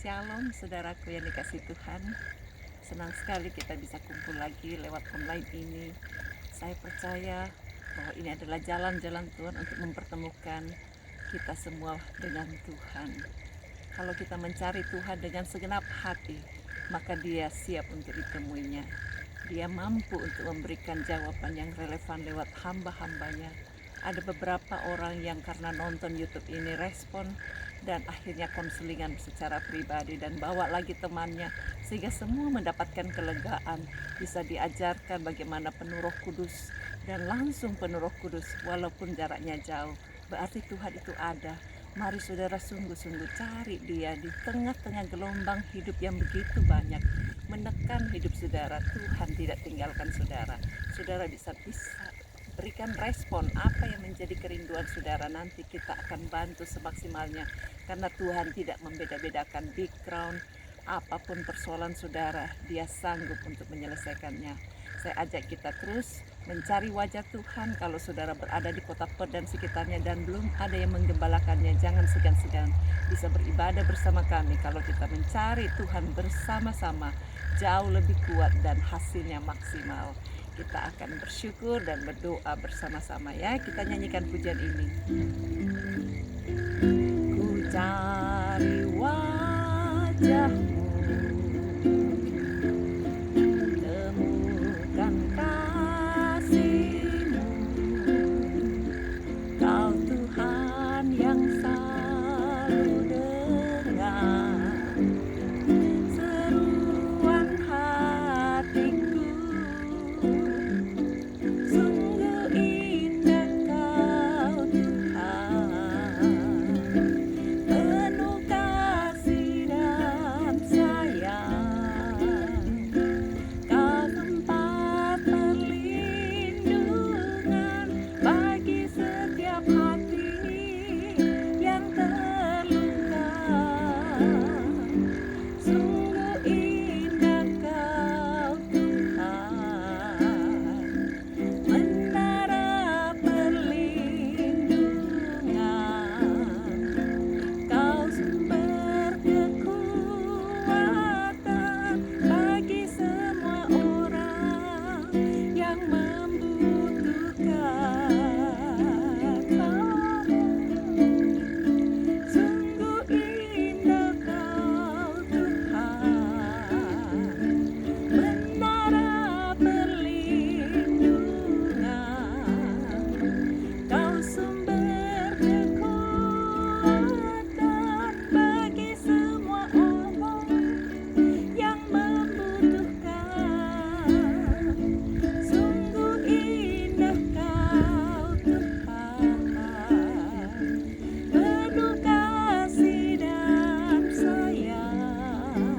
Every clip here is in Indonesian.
Shalom saudaraku yang dikasih Tuhan. Senang sekali kita bisa kumpul lagi lewat online ini. Saya percaya bahwa ini adalah jalan-jalan Tuhan untuk mempertemukan kita semua dengan Tuhan. Kalau kita mencari Tuhan dengan segenap hati, maka Dia siap untuk ditemuinya. Dia mampu untuk memberikan jawaban yang relevan lewat hamba-hambanya. Ada beberapa orang yang karena nonton YouTube ini respon dan akhirnya konselingan secara pribadi dan bawa lagi temannya, sehingga semua mendapatkan kelegaan, bisa diajarkan bagaimana penuh Roh Kudus dan langsung penuh Roh Kudus walaupun jaraknya jauh. Berarti Tuhan itu ada. Mari saudara sungguh-sungguh cari Dia di tengah-tengah gelombang hidup yang begitu banyak menekan hidup saudara. Tuhan tidak tinggalkan saudara. Saudara bisa berikan respon apa yang menjadi kerinduan saudara. Nanti kita akan bantu semaksimalnya, karena Tuhan tidak membeda-bedakan background, apapun persoalan saudara, Dia sanggup untuk menyelesaikannya. Saya ajak kita terus mencari wajah Tuhan. Kalau saudara berada di kota Perth dan sekitarnya dan belum ada yang menggembalakannya, jangan segan-segan bisa beribadah bersama kami. Kalau kita mencari Tuhan bersama-sama, jauh lebih kuat dan hasilnya maksimal. Kita akan bersyukur dan berdoa bersama-sama ya. Kita nyanyikan pujian ini. Ku cari wajahmu, temukan kasihmu, Kau Tuhan yang selalu dengar seruan hatiku. Sungguh indah Kau Tuhan, penuh kasih dan sayang. Kau tempat perlindungan bagi setiap hati yang terluka. Sungguh indah Kau Tuhan, menara perlindungan. Kau sumber kekuatan bagi semua orang yang membutuhkan. Sungguh indah Kau Tuhan, menara perlindungan. Kau sumber kekuatan bagi semua orang yang membutuhkan. Sungguh indah Kau Tuhan, penuh kasih dan sayang.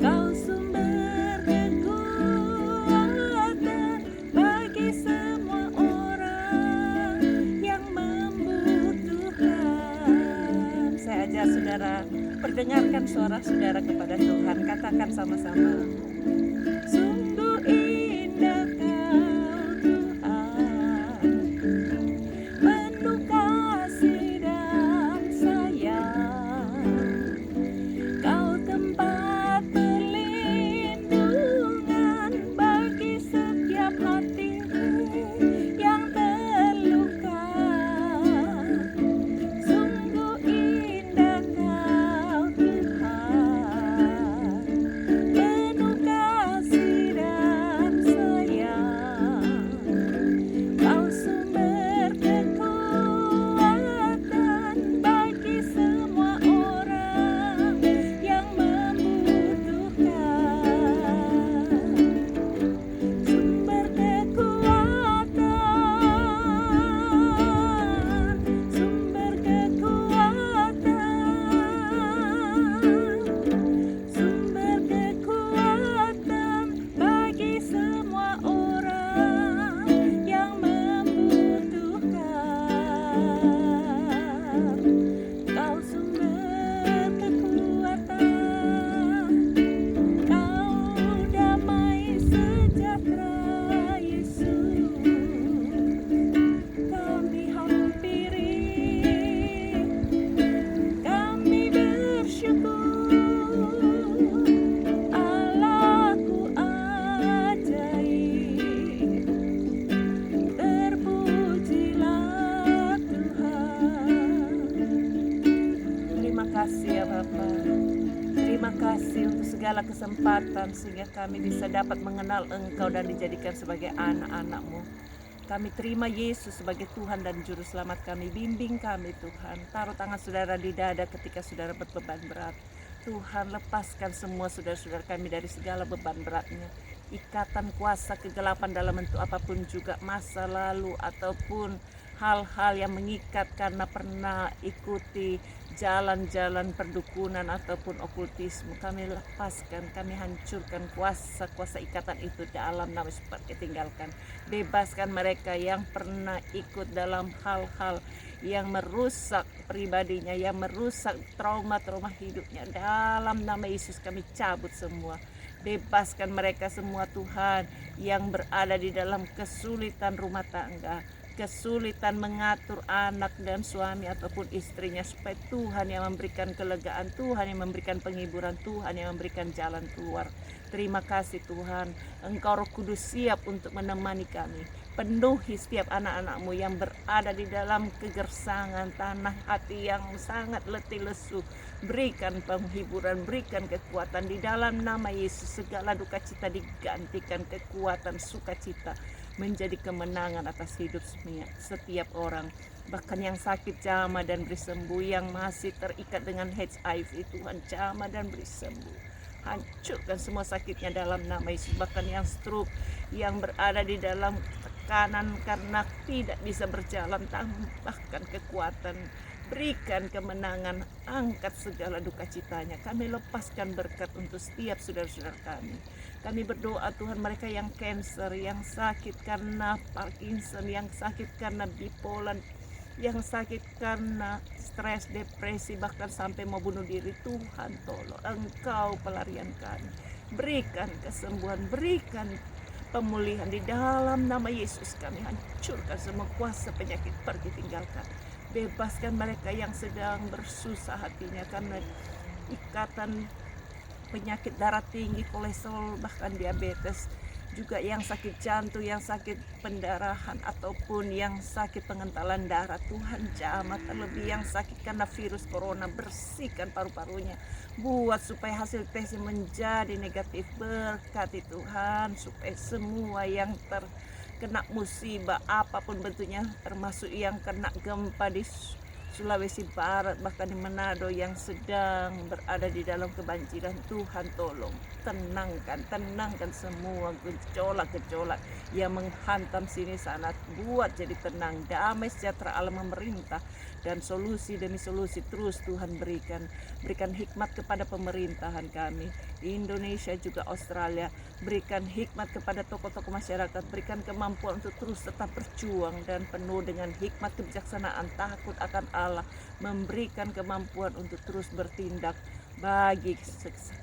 Kau sumber kekuatan bagi semua orang yang membutuhkan. Saya ajak saudara, perdengarkan suara saudara kepada Tuhan. Katakan sama-sama. Sungguh indah Kau Tuhan, penuh kasih dan sayang. Kau tempat perlindungan bagi setiap hati yang terluka. Sungguh indah Kau Tuhan, penuh Bapa. Terima kasih untuk segala kesempatan sehingga kami bisa dapat mengenal Engkau dan dijadikan sebagai anak-anak-Mu. Kami terima Yesus sebagai Tuhan dan Juru Selamat kami. Bimbing kami Tuhan. Taruh tangan saudara di dada ketika saudara berbeban berat. Tuhan, lepaskan semua saudara-saudara kami dari segala beban beratnya. Ikatan kuasa kegelapan dalam bentuk apapun juga, masa lalu ataupun hal-hal yang mengikat karena pernah ikuti jalan-jalan perdukunan ataupun okultisme, kami lepaskan, kami hancurkan kuasa-kuasa ikatan itu dalam nama Yesus. Tinggalkan, bebaskan mereka yang pernah ikut dalam hal-hal yang merusak pribadinya, yang merusak trauma-trauma hidupnya. Dalam nama Yesus kami cabut semua. Bebaskan mereka semua Tuhan yang berada di dalam kesulitan rumah tangga, kesulitan mengatur anak dan suami ataupun istrinya, supaya Tuhan yang memberikan kelegaan, Tuhan yang memberikan penghiburan, Tuhan yang memberikan jalan keluar. Terima kasih Tuhan, Engkau Roh Kudus siap untuk menemani kami. Penuhi setiap anak-anak-Mu yang berada di dalam kegersangan tanah hati yang sangat letih lesu. Berikan penghiburan, berikan kekuatan di dalam nama Yesus. Segala duka cita digantikan kekuatan sukacita, menjadi kemenangan atas hidup setiap orang. Bahkan yang sakit jamah dan beri sembuh, yang masih terikat dengan HIV, Tuhan jamah dan beri sembuh. Hancurkan semua sakitnya dalam nama Yesus. Bahkan yang stroke, yang berada di dalam tekanan karena tidak bisa berjalan, tambahkan kekuatan, berikan kemenangan, angkat segala duka citanya. Kami lepaskan berkat untuk setiap saudara-saudara kami. Kami berdoa Tuhan, mereka yang cancer, yang sakit karena Parkinson, yang sakit karena bipolar, yang sakit karena stres, depresi, bahkan sampai mau bunuh diri, Tuhan tolong, Engkau pelarian kami. Berikan kesembuhan, berikan pemulihan di dalam nama Yesus. Kami hancurkan semua kuasa penyakit, pergi tinggalkan. Bebaskan mereka yang sedang bersusah hatinya karena ikatan penyakit darah tinggi, kolesterol, bahkan diabetes, juga yang sakit jantung, yang sakit pendarahan ataupun yang sakit pengentalan darah. Tuhan jamah, terlebih yang sakit karena virus corona, bersihkan paru-parunya, buat supaya hasil tesnya menjadi negatif. Berkati Tuhan supaya semua yang terkena musibah apapun bentuknya, termasuk yang kena gempa di Sulawesi Barat, bahkan di Manado yang sedang berada di dalam kebanjiran, Tuhan tolong tenangkan semua gejolak-gejolak yang menghantam sini sana, buat jadi tenang, damai sejahtera Allah memerintah, dan solusi demi solusi terus Tuhan berikan hikmat kepada pemerintahan kami di Indonesia juga Australia. Berikan hikmat kepada tokoh-tokoh masyarakat, berikan kemampuan untuk terus tetap berjuang dan penuh dengan hikmat kebijaksanaan, takut akan Allah, memberikan kemampuan untuk terus bertindak bagi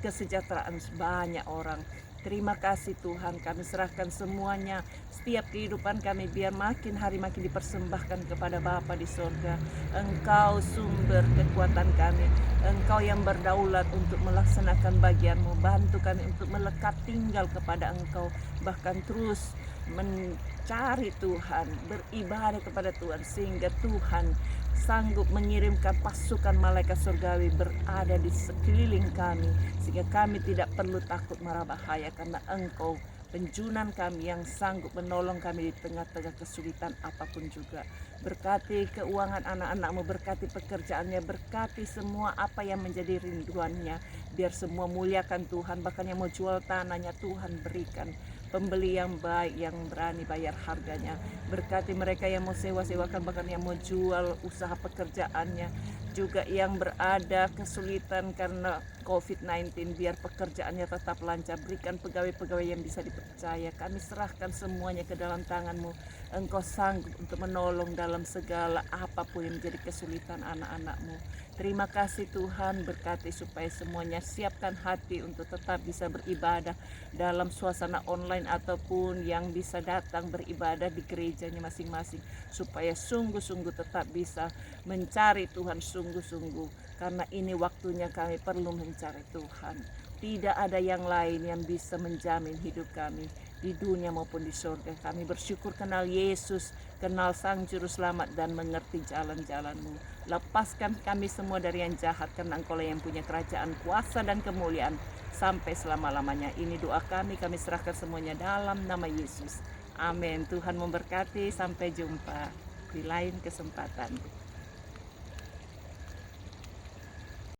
kesejahteraan banyak orang. Terima kasih Tuhan, kami serahkan semuanya, setiap kehidupan kami biar makin hari makin dipersembahkan kepada Bapa di sorga. Engkau sumber kekuatan kami, Engkau yang berdaulat untuk melaksanakan bagian-Mu. Bantu kami untuk melekat tinggal kepada Engkau, bahkan terus mencari Tuhan, beribadah kepada Tuhan, sehingga Tuhan sanggup mengirimkan pasukan malaikat surgawi berada di sekeliling kami, sehingga kami tidak perlu takut mara bahaya, karena Engkau penjunan kami yang sanggup menolong kami di tengah-tengah kesulitan apapun juga. Berkati keuangan anak-anak-Mu, berkati pekerjaannya, berkati semua apa yang menjadi rinduannya, biar semua muliakan Tuhan. Bahkan yang mau jual tanahnya, Tuhan berikan pembeli yang baik, yang berani bayar harganya. Berkati mereka yang mau sewa-sewakan, bahkan yang mau jual usaha pekerjaannya, juga yang berada kesulitan karena COVID-19, biar pekerjaannya tetap lancar. Berikan pegawai-pegawai yang bisa dipercaya. Kami serahkan semuanya ke dalam tangan-Mu. Engkau sanggup untuk menolong dalam segala apapun yang menjadi kesulitan anak-anak-Mu. Terima kasih Tuhan, berkati supaya semuanya siapkan hati untuk tetap bisa beribadah dalam suasana online ataupun yang bisa datang beribadah di gerejanya masing-masing, supaya sungguh-sungguh tetap bisa mencari Tuhan sungguh-sungguh, karena ini waktunya kami perlu mencari Tuhan. tidak ada yang lain yang bisa menjamin hidup kami di dunia maupun di surga. Kami bersyukur kenal Yesus, kenal Sang Juru Selamat dan mengerti jalan-jalan-Mu. Lepaskan kami semua dari yang jahat, karena Engkau yang punya kerajaan, kuasa dan kemuliaan sampai selama-lamanya. Ini doa kami serahkan semuanya dalam nama Yesus. Amin. Tuhan memberkati, sampai jumpa di lain kesempatan.